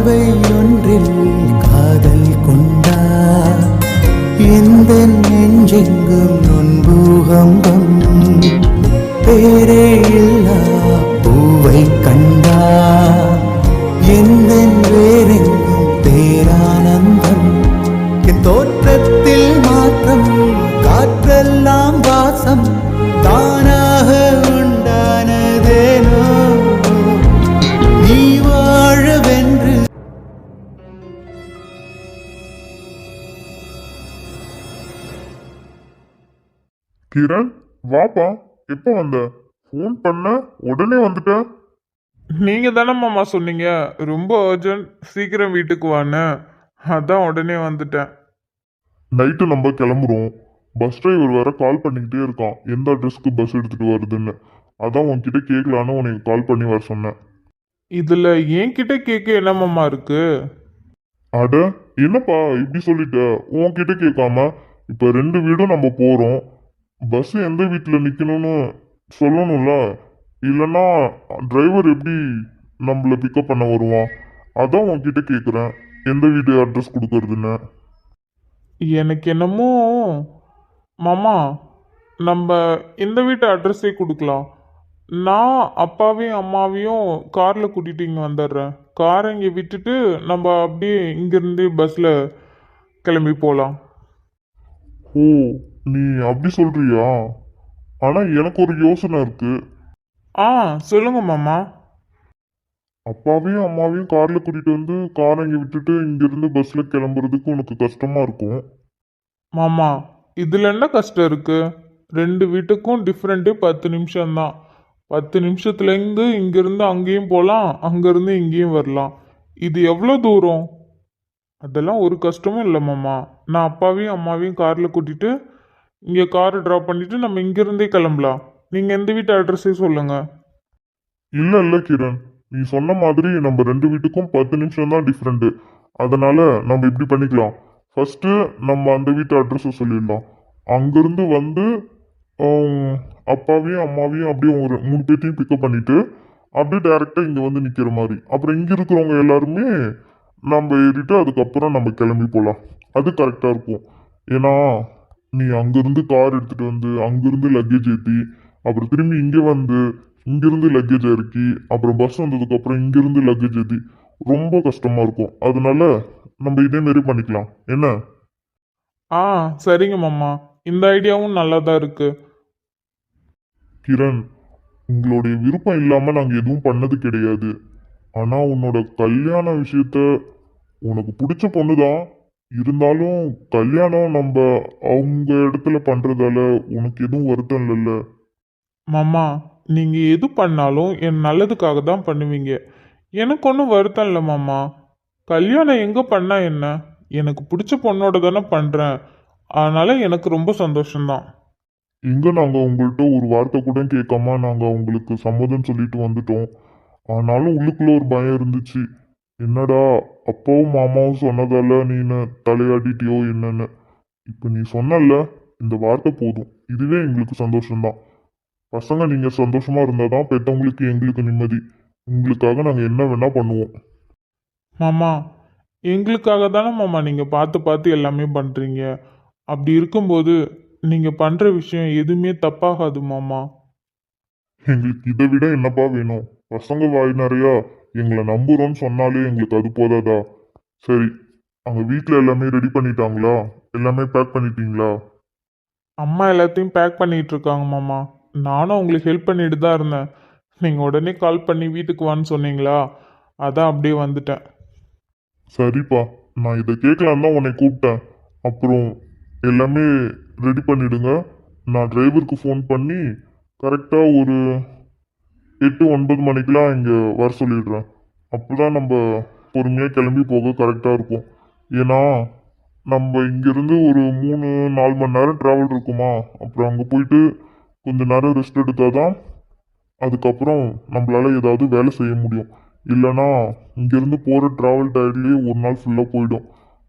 பார்வை ஒன்றில் காதல் கொண்டா எந்த நெஞ்செங்கும் நொன்பூகம்பம் பேரே இல்லா பூவை கண்டா எந்த வேறெங்கும் பேரானந்தம் என் தோற்றத்தில் மாற்றம் காற்றெல்லாம் வாசம் தானாக உண்டானதேனோ நீ வாழவென்று. கிரண், வாப்பா. எப்போ வந்த? ஃபோன் பண்ண உடனே வந்துட்ட. நீங்க தானே மாமா சொன்னீங்க ரொம்ப அர்ஜென்ட், சீக்கிரம் வீட்டுக்கு வான்னு. அதான் உடனே வந்துட்டேன். நைட்டு நம்ம கிளம்புறோம். பஸ் டிரைவர் வேற கால் பண்ணிக்கிட்டே இருக்கான், எந்த அட்ரஸ்க்கு பஸ் எடுத்துட்டு வருதுன்னு. அதான் உன்கிட்ட கேட்கலான்னு உனக்கு கால் பண்ணி வர சொன்னேன். இதுல என்கிட்ட கேட்க என்ன மாமா இருக்கு? அட, என்னப்பா இப்படி சொல்லிட்ட? உன்கிட்ட கேட்காம இப்போ 2 வீடும் நம்ம போறோம். பஸ் எந்த வீட்டில் நிற்கணும்னு சொல்லணும்ல. இல்லைன்னா டிரைவர் எப்படி நம்மளை பிக்கப் பண்ண வருவான்? அதான் உன்கிட்ட கேட்குறேன், எந்த வீடு அட்ரஸ் கொடுக்கறதுன்னு. எனக்கு என்னமோ மாமா, நம்ம இந்த வீட்டு அட்ரஸே கொடுக்கலாம். நான் அப்பாவையும் அம்மாவையும் காரில் கூட்டிகிட்டு இங்கே வந்துடுறேன். காரை இங்கே விட்டுட்டு நம்ம அப்படியே இங்கேருந்து பஸ்ஸில் கிளம்பி போகலாம். ஓ, நீ அப்படி சொல்றியா? ஆனால் எனக்கு ஒரு யோசனை இருக்கு. ஆ, சொல்லுங்க மாமா. அப்பாவையும் அம்மாவையும் காரில் கூட்டிகிட்டு வந்து காரை இங்கே விட்டுட்டு இங்கேருந்து பஸ்ஸில் கிளம்புறதுக்கு உனக்கு கஷ்டமாக இருக்கும். மாமா, இதில் என்ன கஷ்டம் இருக்கு? 2 வீட்டுக்கும் டிஃப்ரெண்ட்டு 10 நிமிஷம்தான். 10 நிமிஷத்துலேருந்து இங்கேருந்து அங்கேயும் போகலாம், அங்கேருந்து இங்கேயும் வரலாம். இது எவ்வளோ தூரம்? அதெல்லாம் ஒரு கஷ்டமும் இல்லை மாமா. நான் அப்பாவையும் அம்மாவையும் காரில் கூட்டிகிட்டு இங்கே காரை ட்ராப் பண்ணிவிட்டு நம்ம இங்கேருந்தே கிளம்பலாம். நீங்கள் எந்த வீட்டு அட்ரஸே சொல்லுங்கள். இல்லை இல்லை கிரண், நீ சொன்ன மாதிரி நம்ம 2 வீட்டுக்கும் 10 நிமிஷம் தான் டிஃப்ரெண்ட்டு. அதனால நம்ம இப்படி பண்ணிக்கலாம். ஃபஸ்ட்டு நம்ம அந்த வீட்டு அட்ரஸை சொல்லிடலாம். அங்கேருந்து வந்து அப்பாவையும் அம்மாவையும் அப்படியே ஒரு 3 பேர்த்தையும் பிக்கப் பண்ணிட்டு அப்படியே டேரெக்டாக இங்கே வந்து நிற்கிற மாதிரி. அப்புறம் இங்கே இருக்கிறவங்க எல்லாருமே நம்ம ஏறிட்டு அதுக்கப்புறம் நம்ம கிளம்பி போகலாம். அது கரெக்டாக இருக்கும். ஏன்னா நீ அங்கேருந்து கார் எடுத்துகிட்டு வந்து அங்கேருந்து லக்கேஜ் ஏற்றி அப்புறம் திரும்பி இங்கே வந்து இங்கிருந்து லக்கேஜ் இறக்கி அப்புறம் பஸ் வந்ததுக்கப்புறம் இங்கிருந்து லக்கேஜ் ஏற்றி ரொம்ப கஷ்டமாக இருக்கும். அதனால நம்ம இதே மாரி பண்ணிக்கலாம், என்ன? ஆ, சரிங்க மாமா. இந்த ஐடியாவும் நல்லா தான் இருக்குது. கிரண், உங்களுடைய விருப்பம் இல்லாமல் நாங்கள் எதுவும் பண்ணது கிடையாது. ஆனால் உன்னோட கல்யாண விஷயத்த உனக்கு பிடிச்ச பொண்ணு தான். இருந்தாலும் கல்யாணம் நம்ம அவங்க இடத்துல பண்ணுறதால உனக்கு எதுவும் வருத்தம் இல்லைல்ல? மாமா, நீங்கள் எது பண்ணாலும் என் நல்லதுக்காக தான் பண்ணுவீங்க. எனக்கு ஒன்றும் வருத்தம் இல்லை மாமா. கல்யாணம் எங்கே பண்ணா என்ன? எனக்கு பிடிச்ச பொண்ணோட தானே பண்ணுறேன். அதனால் எனக்கு ரொம்ப சந்தோஷம்தான். எங்கே நாங்கள் உங்கள்கிட்ட ஒரு வார்த்தை கூட கேட்காம நாங்கள் உங்களுக்கு சம்மதம் சொல்லிட்டு வந்துட்டோம். ஆனாலும் உள்ளுக்குள்ள ஒரு பயம் இருந்துச்சு. என்னடா அப்பாவும் மாமாவும் சொன்னதால நீனு தலையாடிட்டியோ என்னன்னு. இப்போ நீ சொன்னல, இந்த வார்த்தை போதும். இதுவே எங்களுக்கு சந்தோஷம்தான். பசங்க நீங்கள் சந்தோஷமாக இருந்தால் தான் பெற்றவங்களுக்கு எங்களுக்கு நிம்மதி. உங்களுக்காக நாங்கள் என்ன வேணால் பண்ணுவோம். மாமா, எங்களுக்காக தானே மாமா நீங்கள் பார்த்து பார்த்து எல்லாமே பண்ணுறீங்க. அப்படி இருக்கும்போது நீங்கள் பண்ணுற விஷயம் எதுவுமே தப்பாகாது மாமா. எங்களுக்கு இதை விட என்னப்பா வேணும்? பசங்க வாய் நிறையா எங்களை நம்புகிறோன்னு சொன்னாலே எங்களுக்கு அது போதாதா? சரி, அங்கே வீட்டில் எல்லாமே ரெடி பண்ணிட்டாங்களா? எல்லாமே பேக் பண்ணிட்டீங்களா? அம்மா எல்லாத்தையும் பேக் பண்ணிகிட்டு இருக்காங்க மாமா. நானும் உங்களுக்கு ஹெல்ப் பண்ணிட்டு தான் இருந்தேன். நீங்கள் உடனே கால் பண்ணி வீட்டுக்கு வான்னு சொன்னீங்களா, அதான் அப்படியே வந்துட்டேன். சரிப்பா, நான் இதை கேட்கலாம் தான் உன்னை கூப்பிட்டேன். அப்புறம் எல்லாமே ரெடி பண்ணிடுங்க. நான் டிரைவருக்கு ஃபோன் பண்ணி கரெக்டாக ஒரு 8-9 மணிக்கெலாம் இங்கே வர சொல்லிடுறேன். அப்போ தான் நம்ம பொறுமையாக கிளம்பி போக கரெக்டாக இருக்கும். ஏன்னா நம்ம இங்கேருந்து ஒரு 3-4 மணி நேரம் ட்ராவல் இருக்குமா. அப்புறம் அங்கே போயிட்டு கொஞ்சம் நேரம் ரெஸ்ட் எடுத்தால் தான் அதுக்கப்புறம் நம்மளால் ஏதாவது வேலை செய்ய முடியும். இல்லைன்னா இங்கேருந்து போகிற ட்ராவல் டயர்ட்லேயே ஒரு நாள் ஃபுல்லாக போயிடும்.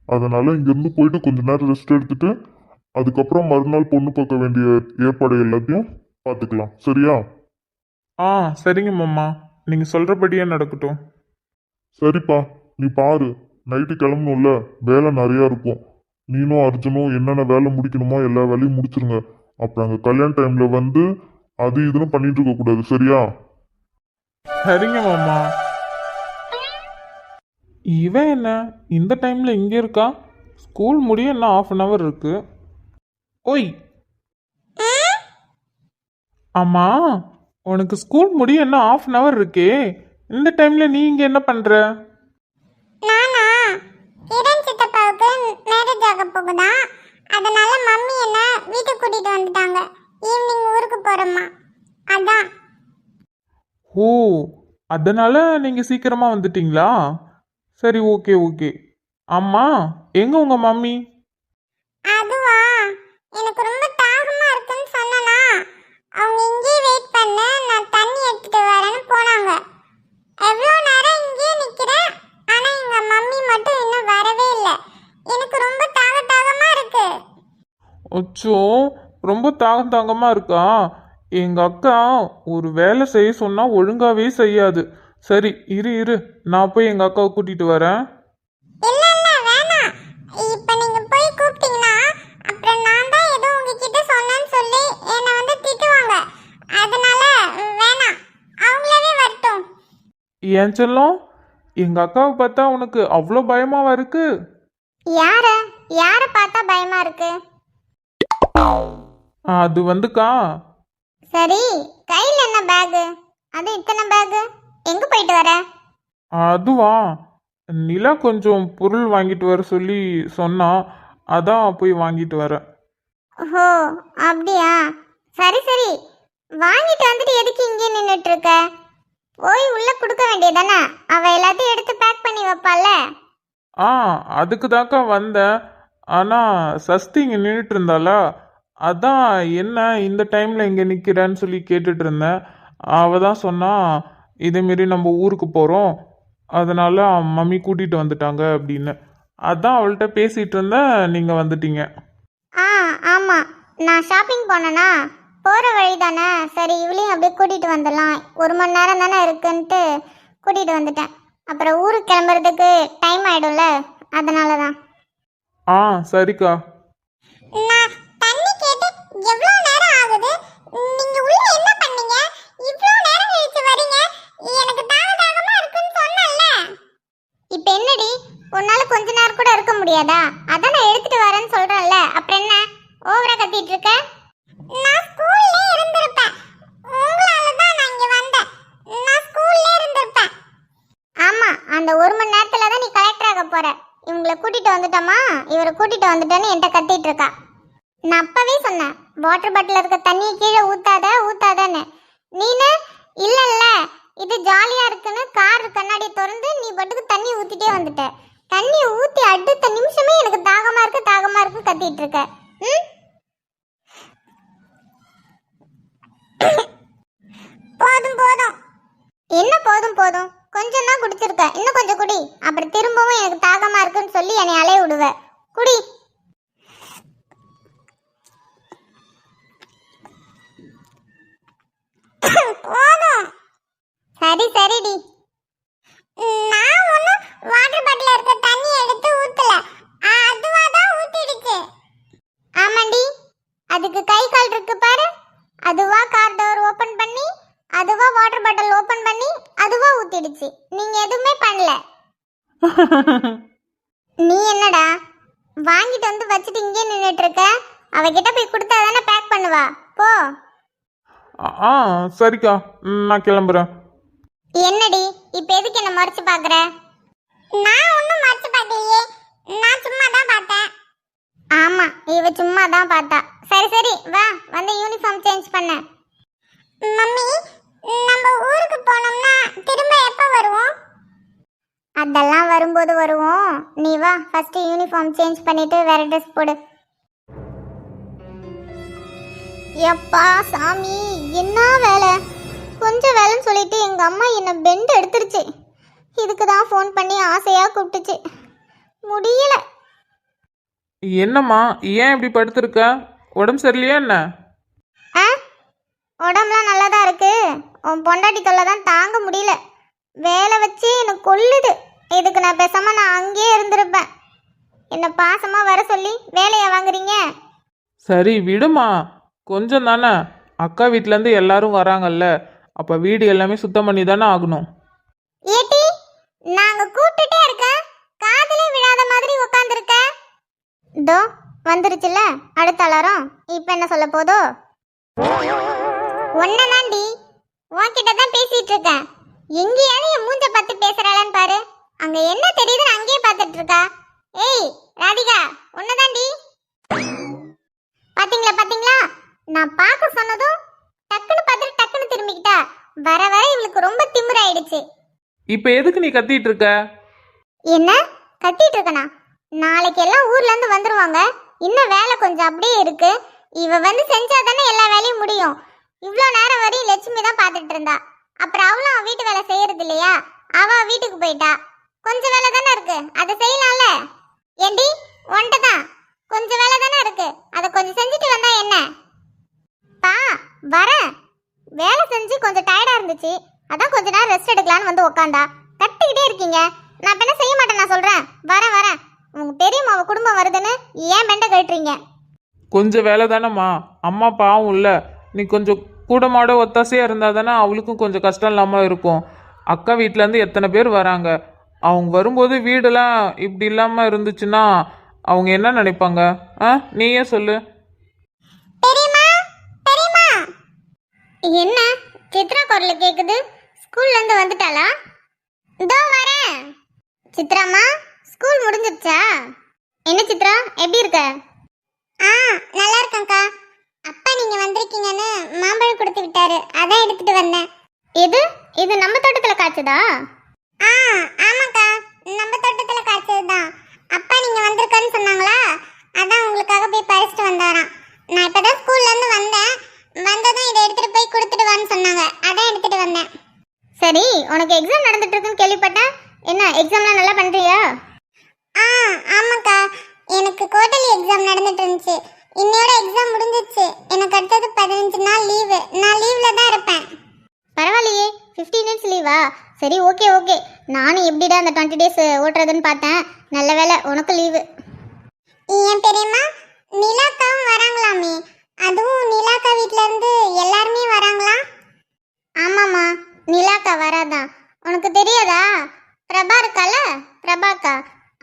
அதனால் இங்கேருந்து போயிட்டு கொஞ்சம் நேரம் ரெஸ்ட் எடுத்துகிட்டு அதுக்கப்புறம் மறுநாள் பொண்ணு பார்க்க வேண்டிய ஏற்பாடு எல்லாத்தையும் பார்த்துக்கலாம். சரியா? ஆ, சரிங்க மாமா. நீங்கள் சொல்கிறபடியே நடக்கட்டும். சரிப்பா, நீ பாரு, நைட்டு கிளம்பணும்ல, வேலை நிறையா இருக்கும். நீனும் அர்ஜுனும் என்னென்ன வேலை முடிக்கணுமோ எல்லா வேலையும் முடிச்சிருங்க. அப்புறம் அங்கே கல்யாண டைமில் வந்து அது இதுன்னு பண்ணிட்டு இருக்கக்கூடாது, சரியா? சரிங்க மாமா. இவன் என்ன இந்த டைம்ல இங்க இருக்கா? ஸ்கூல் முடிய இன்னும் 1/2 இருக்கு. ஓய் அம்மா, உனக்கு ஸ்கூல் முடிய இன்னும் 1/2 இருக்கே. இந்த டைம்ல நீ இங்க என்ன பண்ற? நானா கிரண் சித்தப்பாவுக்கு மேரேஜ் ஆக போகுதா, அதனால மம்மி என்ன வீட்டுக்கு கூட்டிட்டு வந்துட்டாங்க. ஈவினிங் ஊருக்கு போறோமா, அதான். ஓ, அதனால நீங்க சீக்கிரமா வந்துட்டீங்களா? சரி, ஓகே ஓகே. அம்மா, எங்க உங்க மம்மி? அதுவா, எனக்கு ரொம்ப தாகமா இருக்குன்னு சொன்னனா, அவங்க இங்கேயே வெயிட் பண்ண, நான் தண்ணி எடுத்துட்டு வரேன்னு போனாங்க. எவ்வளோ நேரம் இங்கேயே நிக்கிறேன், ஆனா எங்க மம்மி மட்டும் இன்னும் வரவே இல்லை. எனக்கு ரொம்ப தாகமா இருக்கு. அச்சோ, ரொம்ப தாகமா இருக்கா? எங்க அக்கா ஒரு வேலை செய்ய சொன்னா ஒழுங்காவே செய்யாது. சரி, இரு இரு, நான் போய் எங்க அக்காவை கூட்டிட்டு வரேன். இல்ல இல்ல வேணாம். இப்ப நீங்க போய் கூப்பிட்டீங்கன்னா அப்புறம் நான் தான் ஏதோ உங்ககிட்ட சொன்னேன்னு சொல்லி என்னை வந்து திட்டுவாங்க. அதனால வேணாம், அவங்களாவே வரட்டும். ஏன் செல்லம், எங்க அக்காவை பார்த்தா உனக்கு அவ்வளோ பயமாவா இருக்கு? யார பார்த்தா பயமா இருக்கு? அது வந்துக்கா, சரி, கையில என்ன பேக்? அது இத்தனை பேக் எங்க போயிட்டு வர? அதுவா, நிலா கொஞ்சம் பொருள் வாங்கிட்டு வர சொல்லி சொன்னா, அதான் போய் வாங்கிட்டு வரேன். ஓ, அப்படியா? சரி சரி, வாங்கிட்டு வந்துட்டு எதுக்கு இங்கே நின்றுட்டு இருக்க? போய் உள்ள கொடுக்க வேண்டியதானே, அவ எல்லாத்தையும் எடுத்து பேக் பண்ணி வைப்பால. ஆ, அதுக்கு தாக்கா வந்தேன். ஆனா சஸ்தி இங்க நின்றுட்டு இருந்தாளா, அதான் என்ன இந்த டைம்ல இங்க நிக்கிறேன்னு சொல்லி கேட்டுட்டு இருந்தேன். அவ தான் சொன்னா, இதேமாரி நம்ம ஊருக்கு போறோம், அதனால மம்மி கூட்டிட்டு வந்துட்டாங்க அப்படின்னு. அதான் அவள்கிட்ட பேசிட்டு இருந்தேன், நீங்க வந்துட்டீங்க. ஆ ஆமா, நான் ஷாப்பிங் போனேனா, போற வழி தானே, சரி இவளையும் அப்படியே கூட்டிட்டு வந்துடலாம், 1 மணி நேரம் தானே இருக்குன்ட்டு கூட்டிட்டு வந்துட்டேன். அப்புறம் ஊருக்கு கிளம்புறதுக்கு டைம் ஆயிடும்ல, அதனால தான். ஆ சரிக்கா. நான் தண்ணி கேட்டு எவ்வளவு நேரம் ஆகுது? நீங்க உள்ள என்ன பண்ணீங்க? இவ்வளவு நேரம் கழிச்சு வரீங்க. எனக்கு தாகமா இருக்குன்னு சொன்னேன்ல. இப்போ என்னடி, உன்னால கொஞ்ச நேரம் கூட இருக்க முடியாதா? அதான் நான் எடுத்துட்டு வரேன்னு சொல்றேன்ல, அப்புறம் என்ன ஓவரா கத்திட்டு இருக்க? நான் ஸ்கூல்ல இருந்திருப்பேன். உங்களால தான் நான் இங்க வந்தேன். நான் ஸ்கூல்ல இருந்திருப்பேன். ஆமா, அந்த 1 மணி நேரத்துல தான் நீ கலெக்டர் ஆக போற. இவங்களை கூட்டிட்டு வந்துட்டோமா, இவரை கூட்டிட்டு வந்துட்டேன்னு என்கிட்ட கத்திட்டு இருக்கா. நான் அப்பவே சொன்னேன், வாட்டர் பாட்டில் இருக்க தண்ணியை கீழே ஊத்தாதன்னு. நீனு இல்ல இல்ல இது ஜாலியா இருக்குன்னு கார் கண்ணாடி திறந்து நீ பாட்டுக்கு தண்ணி ஊத்திட்டே வந்துட்ட. தண்ணி ஊத்தி அடுத்த நிமிஷமே எனக்கு தாகமா இருக்கு கத்திட்டு இருக்க. போதும் போதும். என்ன போதும் போதும்? கொஞ்சம் தான் குடிச்சிருக்க, இன்னும் கொஞ்சம் குடி. அப்புறம் திரும்பவும் எனக்கு தாகமா இருக்குன்னு சொல்லி என்னை அலைய விடுவ. குடி. போதும். சரி சரிடி. நான் ஒன்னும் வாட்டர் பாட்டில் இருக்க தண்ணி எடுத்து ஊத்தல, அதுவா தான் ஊத்திடுச்சு. ஆமாண்டி, அதுக்கு கை கால் இருக்கு பாரு, அதுவா கார் டோர் ஓபன் பண்ணி, அதுவா வாட்டர் பாட்டில் ஓபன் பண்ணி, அதுவா ஊத்திடுச்சு. நீங்க எதுவுமே பண்ணல. நீ என்னடா வாங்கிட்டு வந்து வச்சுட்டு இங்கே நின்றுட்டு இருக்க? அவகிட்ட போய் கொடுத்தா தானே பேக் பண்ணுவா, போ. ஆ சரிக்கா, நான் கிளம்புறேன். என்னடி இப்ப எதுக்கு என்ன மறைச்சு பாக்குற? நான் ஒன்னும் மறைச்சு பார்க்கலையே, நான் சும்மா தான் பார்த்தேன். ஆமா, இவ சும்மா தான் பார்த்தா. சரி சரி வா, வந்து யூனிஃபார்ம் சேஞ்ச் பண்ண. மம்மி, நம்ம ஊருக்கு போனோம்னா திரும்ப எப்ப வருவோம்? அதெல்லாம் வரும்போது வருவோம். நீ வா, ஃபர்ஸ்ட் யூனிஃபார்ம் சேஞ்ச் பண்ணிட்டு வேற ட்ரெஸ் போடு. எப்பா சாமி, என்ன வேலை! கொஞ்சம் வேலைன்னு சொல்லிட்டு எங்க அம்மா என்ன பெண்ட் எடுத்துருச்சு. இதுக்கு தான் ஃபோன் பண்ணி ஆசையா கூப்பிட்டுச்சு. முடியல. என்னம்மா, ஏன் இப்படி படுத்திருக்க? உடம்பு சரியில்லையா என்ன? ஆ, உடம்புலாம் நல்லா தான் இருக்கு. உன் பொண்டாட்டி தொல்லை தான் தாங்க முடியல. வேலை வச்சு எனக்கு கொல்லுது. இதுக்கு பேசாம நான் அங்கேயே இருந்திருப்பேன். என்ன பாசமா வர சொல்லி வேலையை வாங்குறீங்க? சரி விடுமா, கொஞ்சம் தானே. அக்கா வீட்டிலேருந்து எல்லாரும் வராங்கல்ல, அப்போ வீடு எல்லாமே சுத்தம் பண்ணி தானே ஆகணும். ஏட்டி, நாங்க கூப்பிட்டுட்டே இருக்க, காதுலே விழாத மாதிரி உட்காந்துருக்க. இதோ வந்துருச்சுல அடுத்த அலாரம். இப்ப என்ன சொல்ல போதோ? ஒன்னதாண்டி, உன்கிட்ட தான் பேசிட்டு இருக்கேன். எங்கேயாவது என் மூஞ்ச பார்த்து பேசுறாளான்னு பாரு. அங்க என்ன தெரியுதுன்னு அங்கேயே பார்த்துட்டு இருக்கா. ஏய் ராதிகா, ஒன்னதாண்டி. பாத்தீங்களா பாத்தீங்களா, நான் பார்க்க சொன்னதும் டக்குன்னு பார்த்துட்டு டக்குன்னு திரும்பிக்கிட்டா. வர வர இவளுக்கு ரொம்ப திமிராயிடுச்சு. இப்போ எதுக்கு நீ கத்திட்டு இருக்க? என்ன கத்திட்டு இருக்கனா? நாளைக்கு எல்லாம் ஊர்ல இருந்து வந்துருவாங்க. இன்னும் வேலை கொஞ்சம் அப்படியே இருக்கு. இவ வந்து செஞ்சாதானே எல்லா வேலையும் முடியும். இவ்வளோ நேரம் வரையும் லட்சுமி தான் பார்த்துட்டு இருந்தா. அப்புறம் அவளும் வீட்டு வேலை செய்யறது இல்லையா? அவ வீட்டுக்கு போயிட்டா. கொஞ்சம் வேலை தானே இருக்கு, அதை செய்யலாம்ல. ஏண்டி, ஒன்றை தான் கொஞ்சம் வேலை தானே இருக்கு, அதை கொஞ்சம் செஞ்சுட்டு வந்தா என்ன? பா வரேன். வேலை செஞ்சு கொஞ்சம் டயர்டா இருந்துச்சு, அதான் கொஞ்ச நேரம் ரெஸ்ட் எடுக்கலான்னு வந்து உக்காந்தா. கட்டிக்கிட்டே இருக்கீங்க. நான் இப்ப என்ன செய்ய மாட்டேன், நான் சொல்றேன். வரேன் வரேன். உங்க பெரியம்மாவ குடும்பம் வருதுன்னு ஏன் மெண்டை கட்டுறீங்க? கொஞ்சம் வேலை தானேம்மா, அம்மா பாவம் இல்லை. நீ கொஞ்சம் கூட மாட ஒத்தாசையாக இருந்தால் தானே அவளுக்கும் கொஞ்சம் கஷ்டம் இல்லாமல் இருக்கும். அக்கா வீட்டிலேருந்து எத்தனை பேர் வராங்க. அவங்க வரும்போது வீடெல்லாம் இப்படி இல்லாமல் இருந்துச்சுன்னா அவங்க என்ன நினைப்பாங்க? நீயே சொல்லு. பெரியம்மா, பெரியம்மா. என்ன சித்ரா குரல் கேக்குது? ஸ்கூல்ல இருந்து வந்துட்டாளா? இதோ வரேன். சித்ராமா, ஸ்கூல் முடிஞ்சிருச்சா? என்ன சித்ரா, எப்படி இருக்க? நல்லா இருக்கேன்க்கா. அப்பா நீங்க வந்திருக்கீங்கன்னு மாம்பழம் கொடுத்து விட்டாரு, அதான் எடுத்துட்டு வந்தேன். இது இது நம்ம தோட்டத்துல காய்ச்சதா? ஆமாக்கா, நம்ம தோட்டத்துல காய்ச்சதுதான். அப்பா நீங்க வந்திருக்கன்னு சொன்னாங்களா, அதான் உங்களுக்காக போய் பறிச்சுட்டு வந்தாராம். நான் இப்பதான் ஸ்கூல்ல இருந்து வந்தேன். வந்ததும் இதை எடுத்துட்டு போய் கொடுத்துட்டு வான்னு சொன்னாங்க, அதான் எடுத்துட்டு வந்தேன். சரி, உனக்கு எக்ஸாம் நடந்துட்டு இருக்குன்னு கேள்விப்பட்டேன். என்ன எக்ஸாம்லாம் நல்லா பண்றியா? ஆமாக்கா, எனக்கு குவார்டர்லி எக்ஸாம் நடந்துட்டு இருந்துச்சு. இன்னையோட எக்ஸாம் முடிஞ்சிச்சு. எனக்கு அடுத்தது 15 நாள் லீவு. நான் லீவ்ல தான் இருப்பேன். பரவாயில்லையே, 15 டேஸ் லீவா? சரி, ஓகே ஓகே. நானும் எப்படிடா அந்த 20 டேஸ் ஓட்டுறதுன்னு பார்த்தேன். நல்ல வேலை உனக்கு லீவு. ஏன் பெரியம்மா, நிலாக்காவும் வராங்களாமே. அதுவும் நிலாக்கா வீட்ல இருந்து எல்லாருமே வராங்களா? ஆமாம்மா, நிலாக்கா வராதான். உனக்கு தெரியாதா? பிரபா இருக்கால, பிரபாக்கா,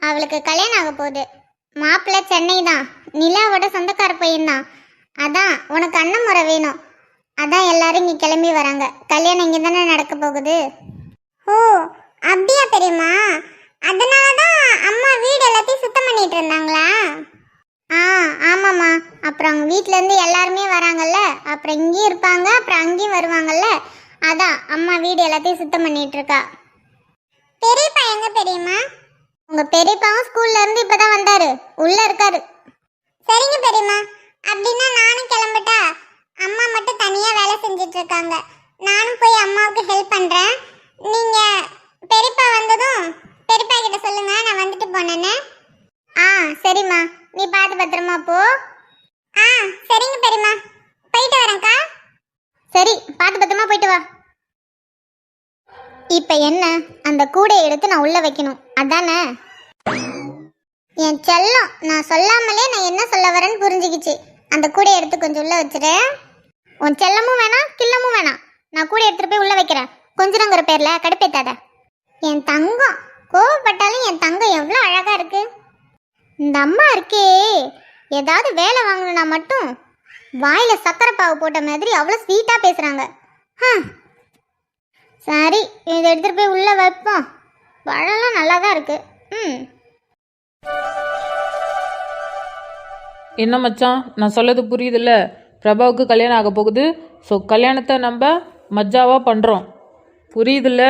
அவளுக்கு கல்யாணம் ஆக போகுது. மாப்பிள்ளை சென்னை தான், நிலாவோட சொந்தக்கார பையன்தான். அதான் உனக்கு அண்ணன் முறை வேணும். அதான் எல்லாரும் இங்கே கிளம்பி வராங்க. கல்யாணம் இங்கே தானே நடக்க போகுது. ஓ அப்படியா பெரியம்மா? அதனால தான் அம்மா வீடு எல்லாத்தையும் சுத்தம் பண்ணிட்டு இருந்தாங்களா? ஆமாம்மா. அப்புறம் அவங்க வீட்டிலேருந்து எல்லாருமே வராங்கல்ல, அப்புறம் இங்கேயும் இருப்பாங்க, அப்புறம் அங்கேயும் வருவாங்கல்ல. அதான் அம்மா வீடு எல்லாத்தையும் சுத்தம் பண்ணிட்டு இருக்கா. பெரியப்பா எங்க பெரியம்மா? உங்க பெரியப்பாவும் ஸ்கூல்ல இருந்து இப்பதான் வந்தாரு, உள்ள இருக்காரு. சரிங்க பெரியம்மா, அப்படின்னா நானும் கிளம்பிட்டா? அம்மா மட்டும் தனியா வேலை செஞ்சுட்டு இருக்காங்க. நானும் போய் அம்மாவுக்கு ஹெல்ப் பண்றேன். நீங்க பெரியப்பா வந்ததும் பெரியப்பா கிட்ட சொல்லுங்க நான் வந்துட்டு போனேன்னு. சரிம்மா, நீ பார்த்து பத்திரமா போ. சரிங்க பெரியம்மா, போயிட்டு வரேன்க்கா. சரி, பார்த்து பத்திரமா போயிட்டு வா. இப்ப என்ன, அந்த கூடையை எடுத்து நான் உள்ள வைக்கணும், அதானே? என் செல்லம், நான் சொல்லாமலே நான் என்ன சொல்ல வரேன்னு புரிஞ்சுக்கிச்சு. அந்த கூடையை எடுத்து கொஞ்சம் உள்ள வச்சிரு. உன் செல்லமும் வேணாம், கில்லமும் வேணாம். நான் கூடை எடுத்துட்டு போய் உள்ள வைக்கிறேன். கொஞ்சங்கிற பேர்ல கடுப்பேத்தாத. என் தங்கம், கோவப்பட்டாலும் என் தங்கம் எவ்வளோ அழகா இருக்கு. இந்த அம்மா இருக்கே, ஏதாவது வேலை வாங்கணும்னா மட்டும் வாயில சக்கரை பாவு போட்ட மாதிரி அவ்வளோ ஸ்வீட்டா பேசுறாங்க. சரி, இதை எடுத்துட்டு போய் உள்ள வைப்போம். பழம்லாம் நல்லா தான் இருக்கு. என்ன மச்சான், நான் சொல்லது புரியுதுல்ல? பிரபாவுக்கு கல்யாணம் ஆக போகுது. ஸோ கல்யாணத்தை நம்ம மஜாவாக பண்ணுறோம், புரியுதுல்ல?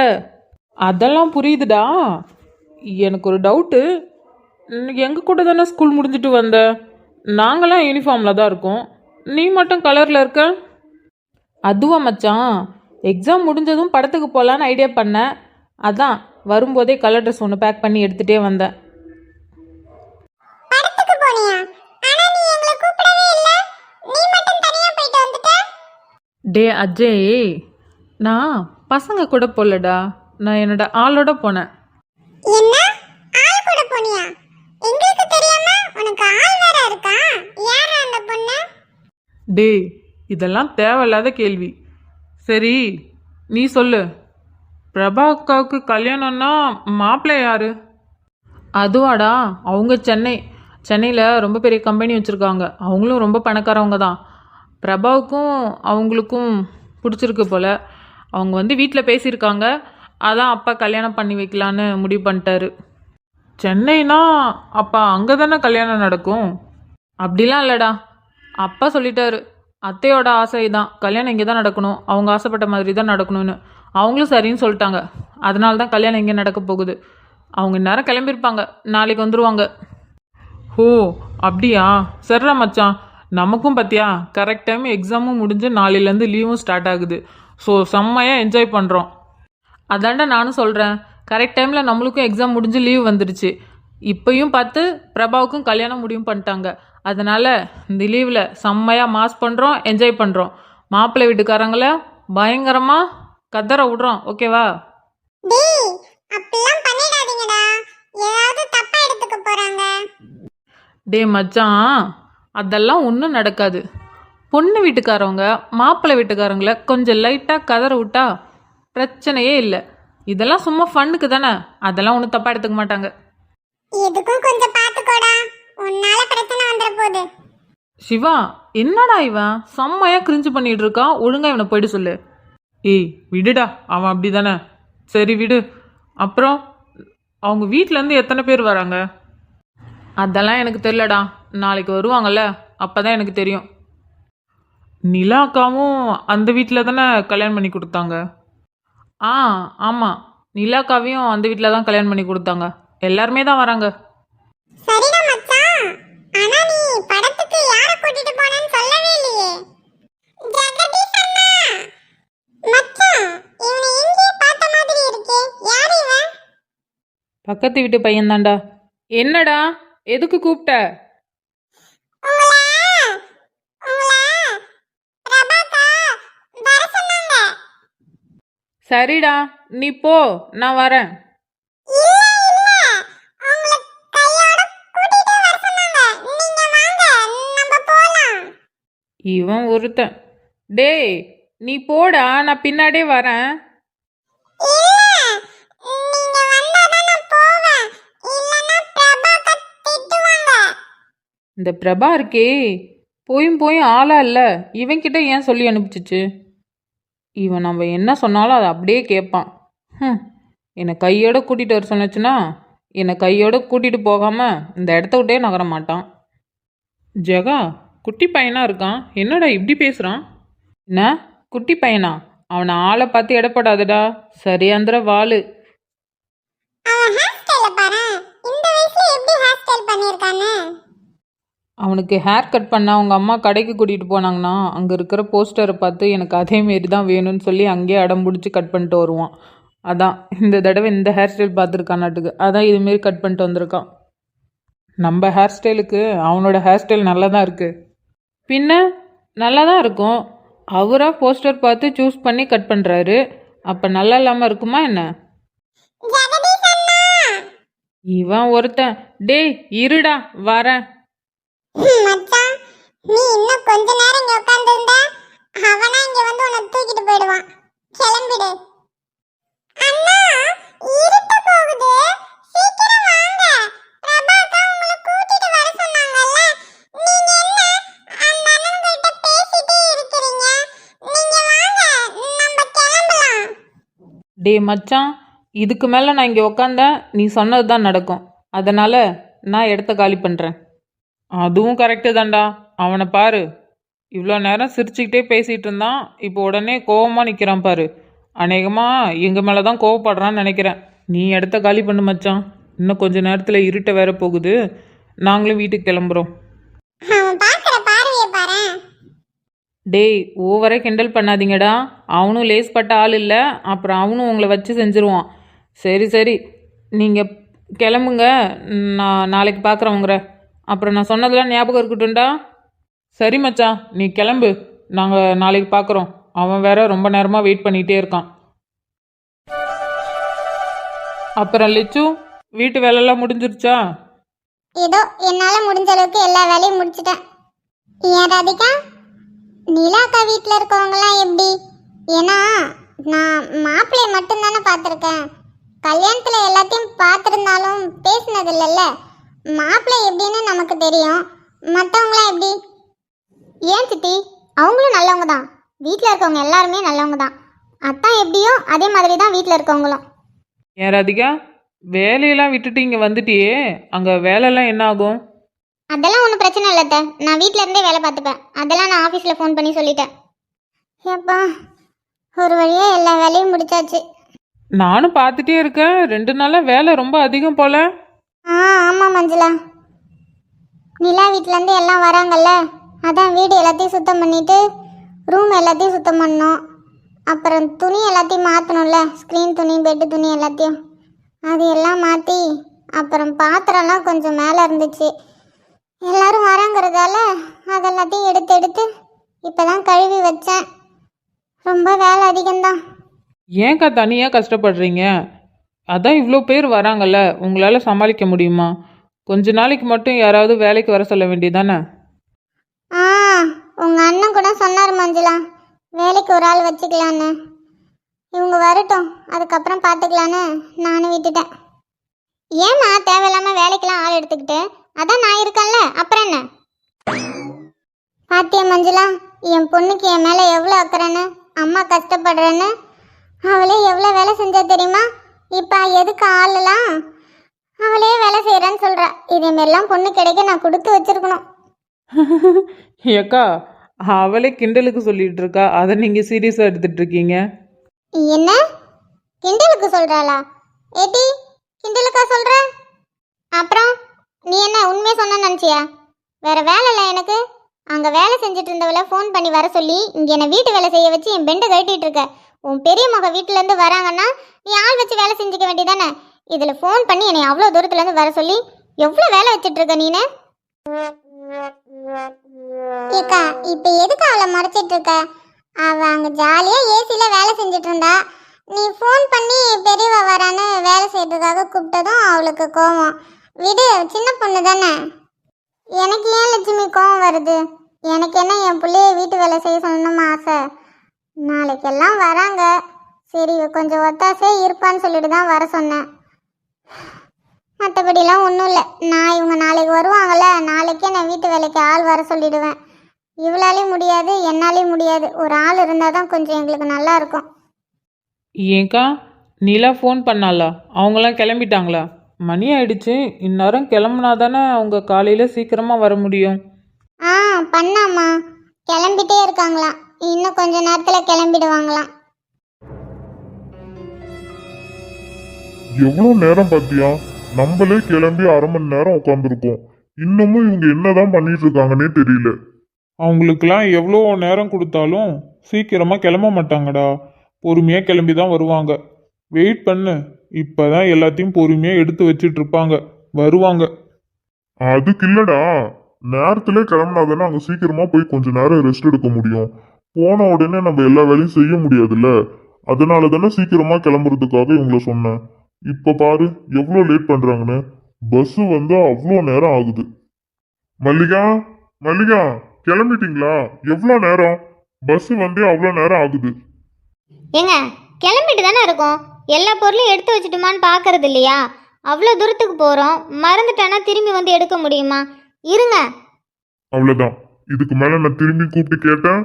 அதெல்லாம் புரியுதுடா. எனக்கு ஒரு டவுட்டு. எங்கள் கூட தானே ஸ்கூல் முடிஞ்சிட்டு வந்த? நாங்களாம் யூனிஃபார்மில் தான் இருக்கோம், நீ மட்டும் கலரில் இருக்க. அதுவா மச்சான், எக்ஸாம் முடிஞ்சதும் படத்துக்கு போகலான்னு ஐடியா பண்ணேன். அதான் வரும்போதே கலர் ட்ரெஸ் ஒன்று பேக் பண்ணி எடுத்துகிட்டே வந்தேன். படத்துக்கு போனியா? ஆனா நீ எங்களை கூப்பிடவே இல்ல. நீ மட்டும் தனியா போயிட்டு வந்துட்ட. டே அஜய், நான் பசங்க கூட போகலடா, நான் என்னோட ஆளோட போனேன். என்ன போனியா? எங்களுக்கு தெரியாம உனக்கு ஆள் வேற இருக்கா? யாரா அந்த பொண்ணு? டேய் இதெல்லாம் தேவையில்லாத கேள்வி. சரி நீ சொல்லு, பிரபா அக்காவுக்கு கல்யாணம்னா மாப்பிள்ளை யாரு? அதுவாடா, அவங்க சென்னையில் ரொம்ப பெரிய கம்பெனி வச்சுருக்காங்க. அவங்களும் ரொம்ப பணக்காரவங்க தான். பிரபாவுக்கும் அவங்களுக்கும் பிடிச்சிருக்கு போல். அவங்க வந்து வீட்டில் பேசியிருக்காங்க. அதான் அப்பா கல்யாணம் பண்ணி வைக்கலான்னு முடிவு பண்ணிட்டாரு. சென்னைனா அப்பா அங்கே தானே கல்யாணம் நடக்கும்? அப்படிலாம் இல்லைடா, அப்பா சொல்லிட்டாரு. அத்தையோட ஆசை தான் கல்யாணம் இங்கே தான் நடக்கணும், அவங்க ஆசைப்பட்ட மாதிரி தான் நடக்கணும்னு. அவங்களும் சரின்னு சொல்லிட்டாங்க. அதனால தான் கல்யாணம் இங்கே நடக்க போகுது. அவங்க இந்நேரம் கிளம்பியிருப்பாங்க, நாளைக்கு வந்துடுவாங்க. ஓ அப்படியா? சரிடா மச்சான், நமக்கும் பார்த்தியா கரெக்ட் டைம் எக்ஸாமும் முடிஞ்சு நாளையிலேருந்து லீவும் ஸ்டார்ட் ஆகுது. ஸோ செம்மையாக என்ஜாய் பண்ணுறோம். அதாண்டா நானும் சொல்கிறேன், கரெக்ட் டைமில் நம்மளுக்கும் எக்ஸாம் முடிஞ்சு லீவ் வந்துடுச்சு. இப்போயும் பார்த்து பிரபாவுக்கும் கல்யாணம் முடிவும் பண்ணிட்டாங்க. அதனால் இந்த லீவில் செம்மையாக மாஸ் பண்ணுறோம், என்ஜாய் பண்ணுறோம். மாப்பிள்ளை வீட்டுக்காரங்கள பயங்கரமாக கதற விடுறோம். ஓகேவா? டேய், அப்படிலாம் பண்ணிடாதீங்கடா. ஏதாவது தப்பா எடுத்துக்க போறாங்க. டே மச்சான், அதெல்லாம் ஒன்றும் நடக்காது. பொண்ணு வீட்டுக்காரவங்க மாப்பிள்ளை வீட்டுக்காரங்கள கொஞ்சம் லைட்டாக கதற விட்டா பிரச்சனையே இல்லை. இதெல்லாம் சும்மா ஃபன்னுக்கு தானே, அதெல்லாம் ஒன்றும் தப்பாக எடுத்துக்க மாட்டாங்க. எதுக்கும் கொஞ்சம் பாத்துக்கோடா, உன்னால பிரச்சனை வந்துட போகுது. சிவா, என்னடா இவன் செம்மையாக கிரிஞ்சு பண்ணிட்டு இருக்கான். ஒழுங்கா இவனை போயிட்டு சொல்லு. ஏய் விடுடா, அவன் அப்படி தானே. சரி விடு. அப்புறம் அவங்க வீட்டிலேருந்து எத்தனை பேர் வராங்க? அதெல்லாம் எனக்கு தெரியலடா, நாளைக்கு வருவாங்கல்ல அப்போ தான் எனக்கு தெரியும். நிலாக்காவும் அந்த வீட்டில் தானே கல்யாணம் பண்ணி கொடுத்தாங்க? ஆமாம், நிலாக்காவையும் அந்த வீட்டில் தான் கல்யாணம் பண்ணி கொடுத்தாங்க. எல்லாருமே தான் வராங்க. சரிடா மச்சான், ஆனா நீ படத்துக்கு யார கூட்டிட்டு போனேன்னு சொல்லவே இல்லையே. ஜெகதீஷ் அண்ணா, மச்சான் இவனை எங்கேயோ பார்த்த மாதிரி இருக்கே. யார் இவன்? பக்கத்து வீட்டு பையன் தான்டா. என்னடா, எதுக்கு கூப்பிட்ட? சரிடா நீ போ, நான் வரேன். இவன் ஒருத்தன். டேய் நீ போடா, நான் பின்னாடியே வரேன். இந்த பிரபா இருக்கே, போயும் போயும் ஆளா இல்லை. இவன்கிட்ட ஏன் சொல்லி அனுப்பிச்சிச்சு? இவன் நம்ம என்ன சொன்னாலும் அதை அப்படியே கேட்பான். என்னை கையோட கூட்டிகிட்டு வர சொன்னச்சுன்னா என்னை கையோட கூட்டிகிட்டு போகாமல் இந்த இடத்த விட்டே நகர மாட்டான். ஜெகா, குட்டி பையனாக இருக்கான், என்னடா இப்படி பேசுகிறான்? என்ன குட்டி பையனா? அவனை ஆளை பார்த்து இடப்படாதடா, சரியாந்திர வாளு. அவனுக்கு ஹேர் கட் பண்ண அவங்க அம்மா கடைக்கு கூட்டிகிட்டு போனாங்கன்னா அங்கே இருக்கிற போஸ்டரை பார்த்து எனக்கு அதேமாரி தான் வேணும்னு சொல்லி அங்கேயே அடம் பிடிச்சி கட் பண்ணிட்டு வருவான். அதான் இந்த தடவை இந்த ஹேர் ஸ்டைல் பார்த்துருக்கானாட்டுக்கு, அதான் இதுமாரி கட் பண்ணிட்டு வந்திருக்கான். நம்ம ஹேர் ஸ்டைலுக்கு அவனோட ஹேர் ஸ்டைல் நல்லா தான் இருக்குது. பின்ன நல்லா தான் இருக்கும். அவராக போஸ்டர் பார்த்து சூஸ் பண்ணி கட் பண்ணுறாரு. அப்போ நல்லா இல்லாமல் இருக்குமா என்ன? இவன் ஒருத்தன். டேய் இருடா வரேன். மச்சான், நீ இன்னும் கொஞ்ச நேரம் இங்க உட்கார்ந்திருந்தா அவனா இங்க வந்து உன்னை தூக்கிட்டு போயிடுவான். கிளம்பிடு. அண்ணா, இருட்ட போகுது, சீக்கிரம் வாங்க. பிரபாக்கா உங்களை கூட்டிட்டு வர சொன்னாங்கல்ல. நீங்க என்ன அந்த அண்ணன்கிட்ட பேசிட்டே இருக்கீங்க? நீங்க வாங்க, நம்ம கிளம்பலாம். டே மச்சான், இதுக்கு மேலே நான் இங்கே உக்காந்தேன் நீ சொன்னது தான் நடக்கும். அதனால் நான் இடத்த காலி பண்ணுறேன். அதுவும் கரெக்டு தான்டா. அவனை பாரு, இவ்வளோ நேரம் சிரிச்சுக்கிட்டே பேசிகிட்டு இருந்தான், இப்போ உடனே கோவமாக நிற்கிறான் பாரு. அநேகமாக எங்கள் மேலே தான் கோவப்படுறான்னு நினைக்கிறேன். நீ இடத்த காலி பண்ணு மச்சான், இன்னும் கொஞ்சம் நேரத்தில் இருட்ட வேற போகுது. நாங்களும் வீட்டுக்கு கிளம்புறோம். டேய் ஓவரே கிண்டல் பண்ணாதீங்கடா. அவனும் லேஸ் பட்ட ஆள் இல்லை, அப்புறம் அவனும் உங்களை வச்சு செஞ்சுருவான். சரி சரி நீங்கள் கிளம்புங்க, நான் நாளைக்கு பார்க்குறவங்கிற. அப்புறம் நான் சொன்னதெல்லாம் ஞாபகம் இருக்கட்டும்டா. சரி மச்சான் நீ கிளம்பு, நாங்கள் நாளைக்கு பார்க்குறோம். அவன் வேற ரொம்ப நேரமாக வெயிட் பண்ணிகிட்டே இருக்கான். அப்புறம் லிச்சு, வீட்டு வேலையெல்லாம் முடிஞ்சிருச்சா? ஏதோ என்னால முடிஞ்ச அளவுக்கு எல்லா வேலையும் முடிச்சிட்டேன். ஏன் ராதிகா, நிலாக்கா வீட்டில் இருக்கவங்கலாம் எப்படி? ஏன்னா நான் மாப்பிள்ளைய மட்டும்தானே பார்த்துருக்கேன். கல்யாணத்தில் எல்லாத்தையும் பார்த்துருந்தாலும் பேசினது இல்லைல்ல. மாப்பிள்ளை எப்படின்னு நமக்கு தெரியும், மற்றவங்களாம் எப்படி? ஏன் சித்தி, அவங்களும் நல்லவங்க தான். வீட்டில் இருக்கவங்க எல்லாருமே நல்லவங்க தான். அத்தான் எப்படியோ அதே மாதிரி தான் வீட்டில் இருக்கவங்களும். ஏன் ராதிகா, வேலையெல்லாம் விட்டுட்டு இங்கே வந்துட்டியே, அங்கே வேலையெல்லாம் என்ன ஆகும்? அதெல்லாம் ஒன்றும் பிரச்சனை இல்லை அத்தை. நான் வீட்டில் இருந்தே வேலை பார்த்துப்பேன். அதெல்லாம் நான் ஆஃபீஸில் ஃபோன் பண்ணி சொல்லிட்டேன். ஏப்பா, ஒரு வழியே எல்லா வேலையும் முடிச்சாச்சு. நானும் பார்த்துட்டே இருக்கேன், 2 நாளாக வேலை ரொம்ப அதிகம் போல. ஆமாம் மஞ்சுளா, நிலா வீட்டிலேருந்து எல்லாம் வராங்கல்ல, அதான் வீடு எல்லாத்தையும் சுத்தம் பண்ணிவிட்டு ரூம் எல்லாத்தையும் சுத்தம் பண்ணோம். அப்புறம் துணி எல்லாத்தையும் மாற்றணும்ல, ஸ்க்ரீன் துணி, பெட்டு துணி எல்லாத்தையும் அது எல்லாம் மாற்றி, அப்புறம் பாத்திரம்லாம் கொஞ்சம் மேலே இருந்துச்சு. எல்லாரும் வராங்கிறதால அதெல்லாத்தையும் எடுத்து எடுத்து இப்போ தான் கழுவி வச்சேன். ரொம்ப வேலை அதிகம்தான். ஏன்க்கா தனியாக கஷ்டப்படுறீங்க? அதான் இவ்வளோ பேர் வராங்கல்ல, உங்களால் சமாளிக்க முடியுமா? கொஞ்ச நாளைக்கு மட்டும் யாராவது வேலைக்கு வர சொல்ல வேண்டியதானே? உங்கள் அண்ணன் கூட சொன்னார் மஞ்சுளா, வேலைக்கு ஒரு ஆள் வச்சுக்கலான்னு. இவங்க வரட்டும், அதுக்கப்புறம் பார்த்துக்கலான்னு நானும் விட்டுட்டேன். ஏம்மா தேவையில்லாமல் வேலைக்கெல்லாம் ஆள் எடுத்துக்கிட்டு? அதான் நான் இருக்கேன்ல, அப்புறம் என்ன? பாத்தியா மஞ்சுளா, என் பொண்ணுக்கு என் மேலே எவ்வளோ அக்கறைன்னு, அம்மா கஷ்டப்படுறேன்னு. அவளே எவ்வளோ வேலை செஞ்சா தெரியுமா? இப்போ எதுக்கு ஆளெல்லாம் அவளே வேலை செய்கிறேன்னு சொல்கிறா. இதேமாரிலாம் பொண்ணு கிடைக்க நான் கொடுத்து வச்சிருக்கணும். ஏக்கா, அவளே கிண்டலுக்கு சொல்லிட்டு இருக்கா, அதை நீங்கள் சீரியஸாக எடுத்துட்டு இருக்கீங்க. என்ன கிண்டலுக்கு சொல்கிறாளா? ஏடி, கிண்டலுக்கா சொல்கிற? அப்புறம் நீ என்ன உண்மையை சொன்ன நினச்சியா? வேற வேலை இல்லை எனக்கு. அங்கே வேலை செஞ்சுட்டு இருந்தவளை ஃபோன் பண்ணி வர சொல்லி இங்கே என்னை வீட்டு வேலை செய்ய வச்சு என் பெண்டை கட்டிட்டு இருக்க. உன் பெரிய மக வீட்டிலேருந்து வராங்கன்னா நீ ஆள் வச்சு வேலை செஞ்சுக்க வேண்டியதானே? இதில் ஃபோன் பண்ணி என்னை அவ்வளோ தூரத்துலேருந்து வர சொல்லி எவ்வளோ வேலை வச்சுட்டு இருக்க நீனு? ஏக்கா, இப்போ எதுக்கு அவளை மறைச்சிட்டு இருக்க? அவள் அங்கே ஜாலியாக ஏசியில் வேலை செஞ்சுட்டு இருந்தா. நீ ஃபோன் பண்ணி பெரியவ வரான்னு வேலை செய்யறதுக்காக கூப்பிட்டதும் அவளுக்கு கோவம். விடு, சின்ன பொண்ணு தானே. எனக்கு ஏன் லட்சுமி கோவம் வருது? எனக்கு என்ன என் பிள்ளைய வீட்டு வேலை செய்ய சொல்லணுமா ஆசை? நாளைக்கெல்லாம் வராங்க, சரி கொஞ்சம் ஒத்தாசையாக இருப்பான்னு சொல்லிட்டு தான் வர சொன்னேன். மற்றபடிலாம் ஒன்றும் இல்லை. நான் இவங்க நாளைக்கு வருவாங்கள்ல, நாளைக்கே நான் வீட்டு வேலைக்கு ஆள் வர சொல்லிடுவேன். இவளாலையும் முடியாது, என்னாலையும் முடியாது. ஒரு ஆள் இருந்தால் தான் கொஞ்சம் எங்களுக்கு நல்லா இருக்கும். ஏன்க்கா, நிலா ஃபோன் பண்ணாளா? அவங்களாம் கிளம்பிட்டாங்களா? மணி ஆயிடுச்சு, இந்நேரம் கிளம்புனா தானே அவங்க காலையில் சீக்கிரமாக வர முடியும். பண்ணாம்மா, கிளம்பிட்டே இருக்காங்களாம். இன்னும் கொஞ்ச நேரத்தில் கிளம்பிடுவாங்களாம். எவ்வளோ நேரம் பார்த்தியா? நம்மளே கிளம்பி 1/2 மணி நேரம் உட்காந்துருக்கோம். இன்னமும் இவங்க என்னதான் பண்ணிட்டு இருக்காங்கன்னே தெரியல. அவங்களுக்கெல்லாம் எவ்வளோ நேரம் கொடுத்தாலும் சீக்கிரமாக கிளம்ப மாட்டாங்கடா. பொறுமையாக கிளம்பி தான் வருவாங்க. வெயிட் பண்ணு, இப்போ தான் எல்லாத்தையும் பொறுமையாக எடுத்து வச்சிட்டு இருப்பாங்க, வருவாங்க. அதுக்கு இல்லடா, நேரத்திலே கிளம்புனாதானே அங்கே சீக்கிரமா போய் கொஞ்ச நேரம் ரெஸ்ட் எடுக்க முடியும். போன உடனே நம்ம எல்லா வேலையும் செய்ய முடியாதுல்ல. அதனால தானே சீக்கிரமா கிளம்புறதுக்காக இவங்கள சொன்னேன். இப்போ பாரு எவ்வளோ லேட் பண்றாங்கன்னு. பஸ் வந்து அவ்வளோ நேரம் ஆகுது. மல்லிகா, மல்லிகா, கிளம்பிட்டீங்களா? எவ்வளோ நேரம்? பஸ் வந்து அவ்வளோ நேரம் ஆகுது. ஏங்க, கிளம்பிட்டு தானே இருக்கோம். எல்லா பொருளும் எடுத்து வச்சுட்டுமான்னு பார்க்கறது இல்லையா? அவ்வளோ தூரத்துக்கு போகிறோம், மறந்துட்டானா திரும்பி வந்து எடுக்க முடியுமா? இருங்க. அவ்வளோதான். இதுக்கு மேலே நான் திரும்பி கூப்பிட்டு கேட்டேன்,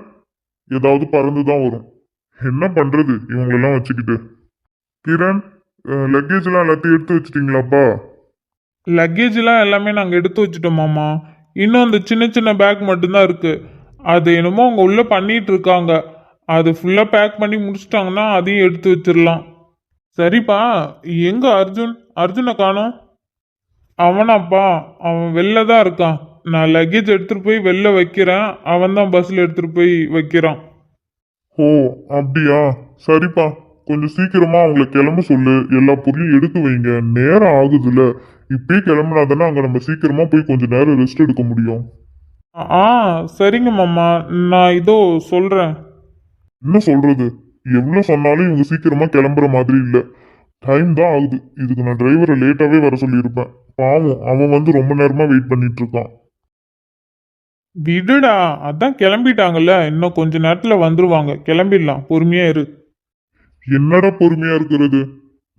ஏதாவது பறந்து தான் வரும். என்ன பண்றது இவங்களெல்லாம் வச்சுக்கிட்டு? கிரண், லக்கேஜ்லாம் எல்லாத்தையும் எடுத்து வச்சிட்டீங்களாப்பா? லக்கேஜ்லாம் எல்லாமே நாங்கள் எடுத்து வச்சுட்டோம் மாமா. இன்னும் அந்த சின்ன சின்ன பேக் மட்டும்தான் இருக்கு. அது என்னமோ அவங்க உள்ள பண்ணிட்டு இருக்காங்க. அது ஃபுல்லாக பேக் பண்ணி முடிச்சிட்டாங்கன்னா அதையும் எடுத்து வச்சிடலாம். சரிப்பா, எங்க அர்ஜுன்? அர்ஜுனை காணோம். அவனாப்பா, அவன் வெளில தான் இருக்கான். நான் லக்கேஜ் எடுத்துட்டு போய் வெளில வைக்கிறேன், அவன் தான் பஸ்ஸில் எடுத்துட்டு போய் வைக்கிறான். ஓ அப்படியா? சரிப்பா, கொஞ்சம் சீக்கிரமா அவங்கள கிளம்ப சொல்லு. எல்லா பொருளையும் எடுத்து வைங்க, நேரம் ஆகுதுல்ல. இப்பயே கிளம்புனாதானே அங்கே நம்ம சீக்கிரமா போய் கொஞ்ச நேரம் ரெஸ்ட் எடுக்க முடியும். ஆ சரிங்க மாமா, நான் இதோ சொல்கிறேன். என்ன சொல்றது? எவ்வளோ சொன்னாலும் இவங்க சீக்கிரமா கிளம்புற மாதிரி இல்லை. டைம் தான் ஆகுது. இதுக்கு நான் டிரைவரை லேட்டாகவே வர சொல்லியிருப்பேன். பாவம் அவன் வந்து ரொம்ப நேரமாக வெயிட் பண்ணிட்டு இருக்கான். விடுடா, அதான் கிளம்பிட்டாங்கல்ல, இன்னும் கொஞ்ச நேரத்துல வந்துருவாங்க. கிளம்பிடலாம், பொறுமையா இரு. என்னடா பொறுமையா இருக்கிறது?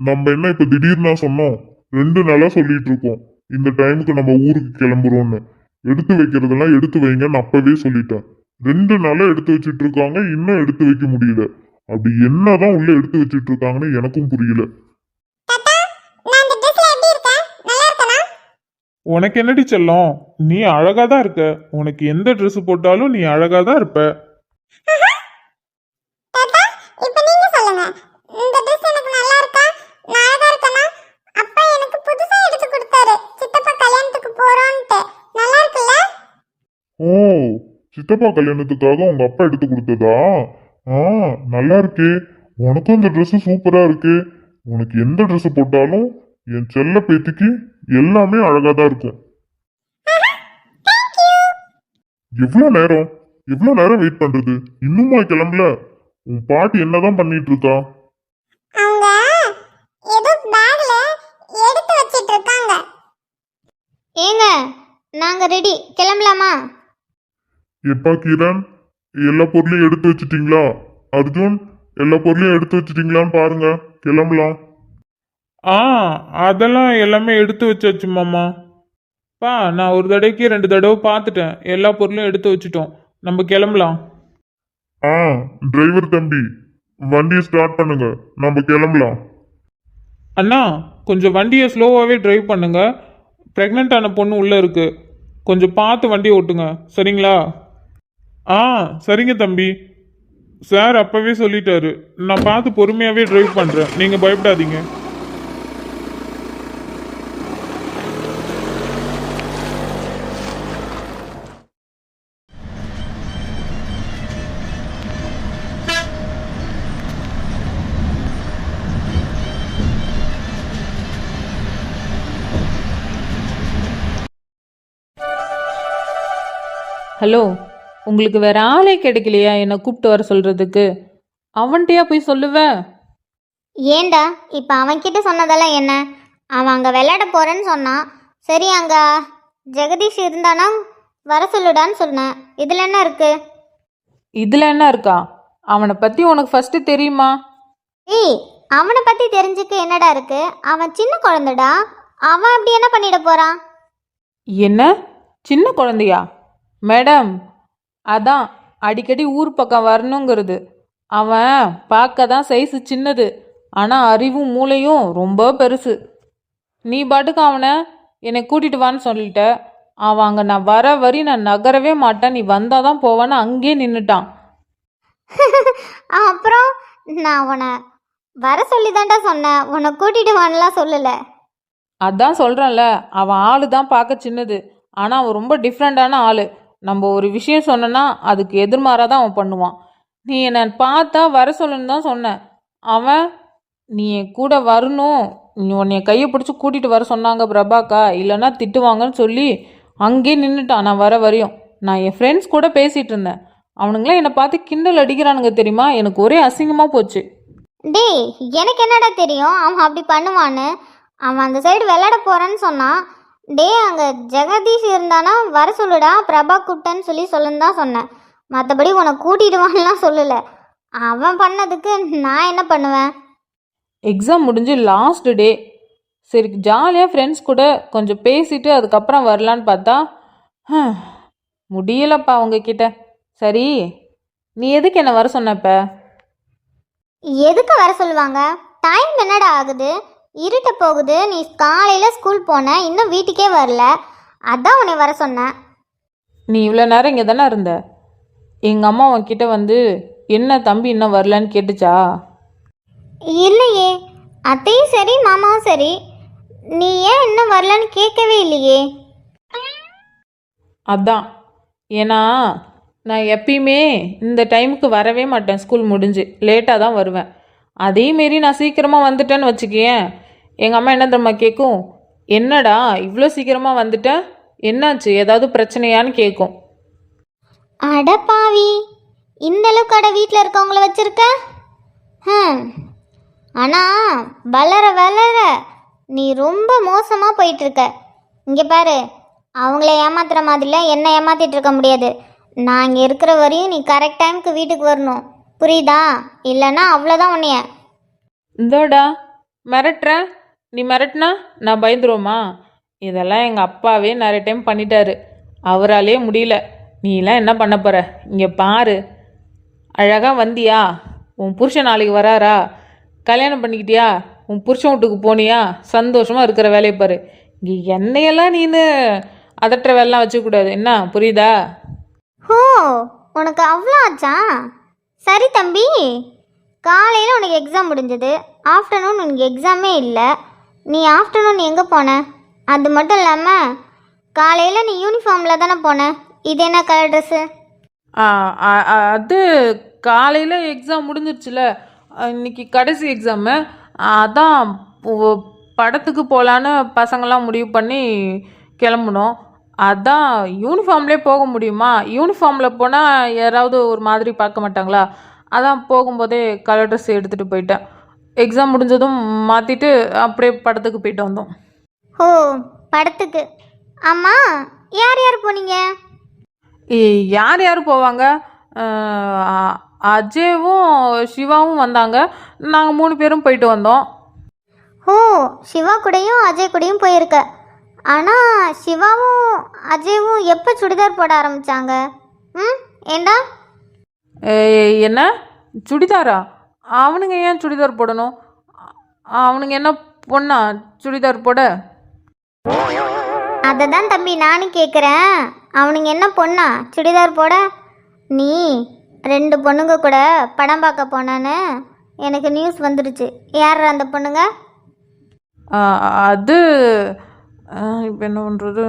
நம்ம என்ன இப்ப திடீர்னு சொன்னோம்? 2 நாளா சொல்லிட்டு இருக்கோம் இந்த டைமுக்கு நம்ம ஊருக்கு கிளம்புறோம்னு. எடுத்து வைக்கிறதெல்லாம் எடுத்து வைங்கன்னு அப்பவே சொல்லிட்டேன். 2 நாளா எடுத்து வச்சிட்டு இருக்காங்க, இன்னும் எடுத்து வைக்க முடியல. அப்படி என்னதான் உள்ள எடுத்து வச்சிட்டு இருக்காங்கன்னு எனக்கும் புரியல. தாத்தா, நான் இந்த ட்ரெஸ்ல எப்படி இருக்கேன்? நல்லா இருக்கேனா? உனக்கு என்னடி செல்லம், நீ அழகா தான் இருக்க. உனக்கு எந்த Dress போட்டாலும் நீ அழகா தான் இருப்ப. தாத்தா, இப்போ நீங்க சொல்லுங்க. இந்த ட்ரெஸ் எனக்கு நல்லா இருக்கா? நான் அழகா இருக்கேனா? அப்பா எனக்கு புதுசா எடுத்து கொடுத்தாரு. சித்தப்பா கல்யாணத்துக்கு போறோம்ட்டு. நல்லா இருக்குல்ல? ஓ, சித்தப்பா கல்யாணத்துக்காக உங்க அப்பா எடுத்து கொடுத்ததா? ஆ, நல்லா இருக்கே. உனக்கும் இந்த Dress சூப்பரா இருக்கு. உனக்கு எந்த Dress போட்டாலும் என் செல்ல பேத்திக்கு எல்லாமே அழகா தான் இருக்கும். எவ்வளோ நேரம் வெயிட் பண்றது? இன்னுமா கிளம்பல? உன் பாட்டி என்னதான் பண்ணிட்டு இருக்கா? அவங்க ஏதோ பேக்ல எடுத்து வச்சிட்டு இருக்காங்க. ஏங்க நாங்க ரெடி, கிளம்பலாமா? எப்பா கிரண், எல்லா பொருளையும் எடுத்து வச்சிட்டீங்களா? அர்ஜுன், எல்லா பொருளையும் எடுத்து வச்சிட்டீங்களான்னு பாருங்க, கிளம்பலாம். ஆ, அதெல்லாம் எல்லாமே எடுத்து வச்சாச்சு மாமா. பா, நான் ஒரு தடவைக்கு 2 தடவை பார்த்துட்டேன். எல்லா பொருளும் எடுத்து வச்சுட்டோம். நம்ம கிளம்பலாம். ஆ, டிரைவர் தம்பி, வண்டியை ஸ்டார்ட் பண்ணுங்க, நம்ம கிளம்பலாம். அண்ணா, கொஞ்சம் வண்டியை ஸ்லோவாகவே டிரைவ் பண்ணுங்க. ப்ரெக்னென்ட் ஆன பொண்ணு உள்ளே இருக்கு. கொஞ்சம் பார்த்து வண்டி ஓட்டுங்க, சரிங்களா? ஆ, சரிங்க தம்பி. சார் அப்பவே சொல்லிட்டாரு. நான் பார்த்து பொறுமையாகவே டிரைவ் பண்ணுறேன், நீங்கள் பயப்படாதீங்க. ஹலோ, உங்களுக்கு வேற ஆளே கிடைக்கலையா என்னை கூப்பிட்டு வர சொல்றதுக்கு? அவன்கிட்டயா போய் சொல்லுவ? ஏண்டா இப்போ அவன்கிட்ட சொன்னதெல்லாம் என்ன? அவன் அங்கே விளையாட போறேன்னு சொன்னான். சரி, அங்கே ஜெகதீஷ் இருந்தானா வர சொல்லுடான்னு சொன்னேன். இதில் என்ன இருக்கு? இதுல என்ன இருக்கா? அவனை பத்தி உனக்கு ஃபர்ஸ்ட் தெரியுமா? ஏய், அவனை பற்றி தெரிஞ்சுக்க என்னடா இருக்கு? அவன் சின்ன குழந்தைடா. அவன் அப்படி என்ன பண்ணிட போறான்? என்ன, சின்ன குழந்தையா? மேடம், அதான் அடிக்கடி ஊர் பக்கம் வரணுங்கிறது. அவன் பார்க்க தான் சைஸு சின்னது, ஆனால் அறிவும் மூளையும் ரொம்ப பெருசு. நீ பாட்டுக்கு அவனை என்னை கூட்டிட்டு வான்னு சொல்லிட்ட. அவன் அங்கே நான் வர வரி நான் நகரவே மாட்டேன், நீ வந்தால் தான் போவான்னு அங்கேயே நின்றுட்டான். அப்புறம் நான் உன்னை வர சொல்லி தான்டா சொன்னேன், உன்னை கூட்டிட்டு வான்லாம் சொல்லலை. அதான் சொல்கிறேன்ல, அவன் ஆளு தான் பார்க்க சின்னது, ஆனால் அவன் ரொம்ப டிஃப்ரெண்டான ஆள். நம்ம ஒரு விஷயம் சொன்னோன்னா அதுக்கு எதிர்மாறாக தான் அவன் பண்ணுவான். நீ என்னை பார்த்தா வர சொல்லுன்னு தான் சொன்னேன். அவன் நீ என் கூட வரணும், நீ உன்னைய கையை பிடிச்சி கூட்டிகிட்டு வர சொன்னாங்க பிரபாக்கா, இல்லைன்னா திட்டுவாங்கன்னு சொல்லி அங்கேயே நின்றுட்டான். நான் வர வரையும் நான் என் ஃப்ரெண்ட்ஸ் கூட பேசிகிட்டு இருந்தேன். அவனுங்களாம் என்னை பார்த்து கிண்டல் அடிக்கிறானுங்க தெரியுமா? எனக்கு ஒரே அசிங்கமாக போச்சு. டேய், எனக்கு என்னடா தெரியும் அவன் அப்படி பண்ணுவான்னு? அவன் அந்த சைடு விளையாட போறான்னு சொன்னான். டேய், அங்கே ஜெகதீஷ் இருந்தானா வர சொல்லுடா, பிரபா கூப்பிட்டேன்னு சொல்லுன்னு தான் சொன்னேன். மற்றபடி உன்னை கூட்டிடுவான்லாம் சொல்லலை. அவன் பண்ணதுக்கு நான் என்ன பண்ணுவேன்? எக்ஸாம் முடிஞ்சு லாஸ்ட் டே, சரி ஜாலியாக ஃப்ரெண்ட்ஸ் கூட கொஞ்சம் பேசிட்டு அதுக்கப்புறம் வரலான்னு பார்த்தா முடியலப்பா உங்ககிட்ட. சரி, நீ எதுக்கு என்னை வர சொன்னப்ப? எதுக்கு வர சொல்லுவாங்க? டைம் என்னடா ஆகுது? இருட்ட போகுது. நீ காலையில் ஸ்கூல் போன, இன்னும் வீட்டுக்கே வரல. அதான் உன்னை வர சொன்னேன். நீ இவ்வளோ நேரம் இங்கே தானே இருந்த? எங்கள் அம்மா உன்கிட்ட வந்து என்ன தம்பி இன்னும் வரலன்னு கேட்டுச்சா? இல்லையே, அத்தையும் சரி மாமாவும் சரி, நீ ஏன் இன்னும் வரலன்னு கேட்கவே இல்லையே. அதான், ஏன்னா நான் எப்பயுமே இந்த டைமுக்கு வரவே மாட்டேன். ஸ்கூல் முடிஞ்சு லேட்டாக தான் வருவேன். அதேமாரி நான் சீக்கிரமாக வந்துட்டேன்னு வச்சுக்கேன், எங்கள் அம்மா என்ன தெரியுமா கேட்கும்? என்னடா இவ்வளோ சீக்கிரமாக வந்துட்டேன், என்னாச்சு, ஏதாவது பிரச்சனையான்னு கேட்கும். அட பாவி, இந்த அளவுக்கு அட வீட்டில் இருக்கவங்கள வச்சிருக்க. ஆனால் வளர வளர நீ ரொம்ப மோசமாக போயிட்டுருக்க. இங்கே பாரு, அவங்கள ஏமாத்துற மாதிரிலாம் என்ன ஏமாத்திட்டு இருக்க முடியாது. நான் இங்கே இருக்கிற வரையும் நீ கரெக்ட் டைமுக்கு வீட்டுக்கு வரணும், புரியுதா? இல்லைன்னா அவ்வளோதான் உன்னைய. இந்தோடா மிரட்டுற, நீ மிரட்டினா நான் பயந்துருவோமா? இதெல்லாம் எங்கள் அப்பாவே நிறைய டைம் பண்ணிட்டாரு, அவராலே முடியல. நீலாம் என்ன பண்ண போகிற? இங்கே பாரு, அழகாக வந்தியா? உன் புருஷன் நாளைக்கு வராரா? கல்யாணம் பண்ணிக்கிட்டியா? உன் புருஷன் வீட்டுக்கு போனியா? சந்தோஷமாக இருக்கிற வேலையை பாரு. இங்கே என்னையெல்லாம் நீனு அதட்டுற வேலைலாம் வச்சுக்கூடாது, என்ன புரியுதா? ஓ, உனக்கு அவ்வளோ ஆச்சா? சரி தம்பி, காலையில் உனக்கு எக்ஸாம் முடிஞ்சது, ஆஃப்டர்நூன் உனக்கு எக்ஸாமே இல்லை. நீ ஆஃப்டர்நூன் எங்கே போன? அது மட்டும் இல்லாமல் காலையில் நீ யூனிஃபார்மில் தானே போன. இது என்ன கலர் ட்ரெஸ்ஸு? அது காலையில் எக்ஸாம் முடிஞ்சிருச்சுல, இன்னைக்கு கடைசி எக்ஸாமு. அதான் படத்துக்கு போகலான்னு பசங்களாம் முடிவு பண்ணி கிளம்புனோம். அதான் யூனிஃபார்ம்லேயே போக முடியுமா? யூனிஃபார்மில் போனால் யாராவது ஒரு மாதிரி பார்க்க மாட்டாங்களா? அதான் போகும்போதே கலர் ட்ரெஸ் எடுத்துகிட்டு போயிட்டேன். எக்ஸாம் முடிஞ்சதும் மாற்றிட்டு அப்படியே படத்துக்கு போயிட்டு வந்தோம். ஓ, படத்துக்கு. ஆமாம், யார் யார் போனீங்க? யார் யார் போவாங்க? அஜய்வும் சிவாவும் வந்தாங்க, நாங்கள் 3 பேரும் போயிட்டு வந்தோம். ஓ, சிவா கூடயும் அஜய் கூடயும் போயிருக்க. ஆனால் சிவாவும் அஜய்வும் எப்போ சுடிதார் போட ஆரம்பித்தாங்க? ஏண்டா? என்ன சுடிதாரா? அவனுங்க ஏன் சுடிதார் போடணும்? அவனுங்க என்ன பொண்ணா சுடிதார் போட? அதை தான் தம்பி நானும் கேட்குறேன். அவனுங்க என்ன பொண்ணா சுடிதார் போட? நீ 2 பொண்ணுங்க கூட படம் பார்க்க போனான்னு எனக்கு நியூஸ் வந்துடுச்சு. யார் அந்த பொண்ணுங்க? அது இப்போ என்ன பண்ணுறது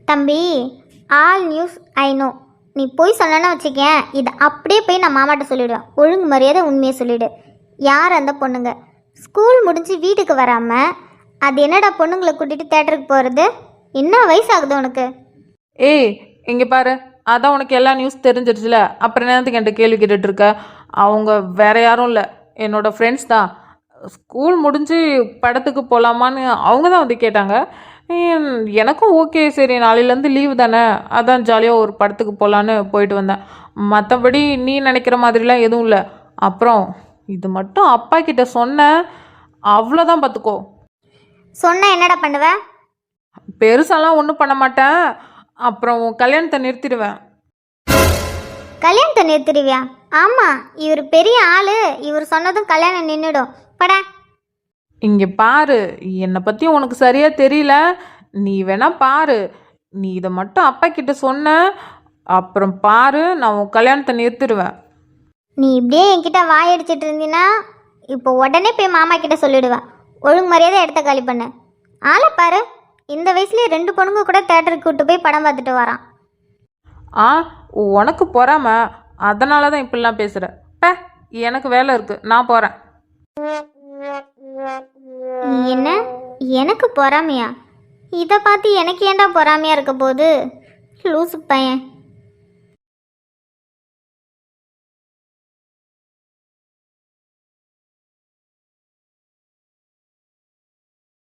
தம்பி, ஆல் நியூஸ் ஐ நோ. நீ போய் சொன்னேன்னா வச்சுக்கேன், இதை அப்படியே போய் நான் மாமாட்ட சொல்லிவிடுவேன். ஒழுங்கு மரியாதை உண்மையை சொல்லிவிடு. யார் அந்த பொண்ணுங்க? ஸ்கூல் முடிஞ்சு வீட்டுக்கு வராமல் அது என்னடா பொண்ணுங்களை கூட்டிகிட்டு தேட்டருக்கு போகிறது? என்ன வயசாகுது உனக்கு? ஏய், இங்கே பாரு, அதான் உனக்கு எல்லா நியூஸ் தெரிஞ்சிருச்சுல, அப்புறம் என்னத்துக்கு என்கிட்ட கேள்வி கேட்டுட்ருக்க? அவங்க வேற யாரும் இல்லை, என்னோடய ஃப்ரெண்ட்ஸ் தான். ஸ்கூல் முடிஞ்சு படத்துக்கு போகலாமான்னு அவங்க தான் வந்து கேட்டாங்க. எனக்கும் ஓகே, சரி நாளையிலேருந்து லீவு தானே, அதான் ஜாலியாக ஒரு படத்துக்கு போகலான்னு போயிட்டு வந்தேன். மற்றபடி நீ நினைக்கிற மாதிரிலாம் எதுவும் இல்லை. அப்புறம் இது மட்டும் அப்பா கிட்ட சொன்னேன், அவ்வளோதான், பார்த்துக்கோ. சொன்ன என்னடா பண்ணுவ? பெருசாலாம் ஒன்றும் பண்ண மாட்டேன், அப்புறம் கல்யாணத்தை நிறுத்திடுவேன். கல்யாணத்தை நிறுத்திடுவியா? ஆமாம், இவர் பெரிய ஆள், இவர் சொன்னதும் கல்யாணம் நின்றுடும். பட இங்கே பாரு, என்னை பற்றி உனக்கு சரியாக தெரியல, நீ வேணா பாரு. நீ இதை மட்டும் அப்பா கிட்ட சொன்ன, அப்புறம் பாரு, நான் உன் கல்யாணத்தை நிறுத்திடுவேன். நீ இப்படியே என்கிட்ட வாயடிச்சிட்டு இருந்தீன்னா இப்போ உடனே போய் மாமா கிட்ட சொல்லிடுவேன். ஒழுங்கு மரியாதை இடத்த காலி பண்ணு. ஆளை பாரு, இந்த வயசுலேயே 2 பொண்ணுங்க கூட தேட்டருக்கு கூப்பிட்டு போய் படம் பார்த்துட்டு வரான். உனக்கு பொறாம, அதனால தான் இப்படிலாம் பேசுகிற. எனக்கு வேலை இருக்குது, நான் போகிறேன். என்ன, எனக்கு பொறாமையா? இதை பார்த்து எனக்கு ஏன்டா பொறாமையா இருக்க போகுது? லூசு பையன்.